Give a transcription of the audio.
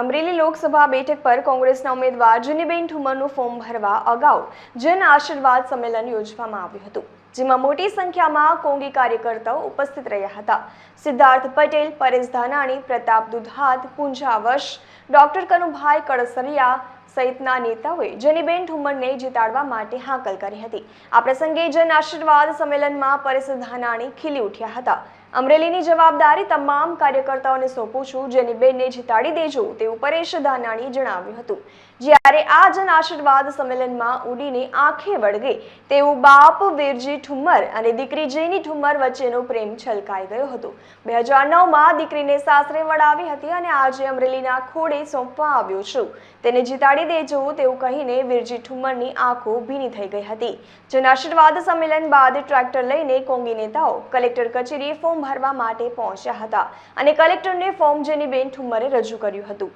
અમરેલી લોકસભા બેઠક પર કોંગ્રેસના ઉમેદવાર જેનીબેન ઠુમરનું ફોર્મ ભરવા અગાઉ જન આશીર્વાદ સંમેલન યોજવામાં આવ્યું હતું, જેમાં મોટી સંખ્યામાં કોંગી કાર્યકર્તાઓ ઉપસ્થિત રહ્યા હતા. સિદ્ધાર્થ પટેલ, પરેશ ધાનાણી, પ્રતાપ દુધાત, પૂંજા વશ, ડોક્ટર કનુભાઈ કળસરિયા સહિતના નેતાઓએ જેનીબેન ઠુમરને જીતાડવા માટે હાકલ કરી હતી. આ પ્રસંગે જન આશીર્વાદ સંમેલનમાં પરેશ ધાનાણી ખીલી ઉઠ્યા હતા. અમરેલીની જવાબદારી તમામ કાર્યકર્તાઓને સોંપું છું, જેનીબેનને જીતાડી દેજો તેવું પરેશ ધાનાણીએ જણાવ્યું હતું. જ્યારે આ જન આશીર્વાદ સંમેલનમાં ઉડીને આંખે વળગે તેવું બાપ વીરજી ઠુમ્મર અને દીકરી જેની ઠુમ્મર વચ્ચેનો પ્રેમ છલકાઈ ગયો હતો. 2009માં દીકરીને સાસરે વળાવી હતી અને આજે અમરેલીના ખોડે સોંપવા આવ્યો છું, તેને જીતાડી દેજો તેવું કહીને વીરજી ઠુમ્મરની આંખો ભીની થઈ ગઈ હતી. જન આશીર્વાદ સંમેલન બાદ ટ્રેક્ટર લઈને કોંગી નેતાઓ કલેક્ટર કચેરીએ ફોર્મ ભરવા માટે પહોંચ્યા હતા અને કલેક્ટરને ફોર્મ જેનીબેન ઠુમ્મરે રજૂ કર્યું હતું.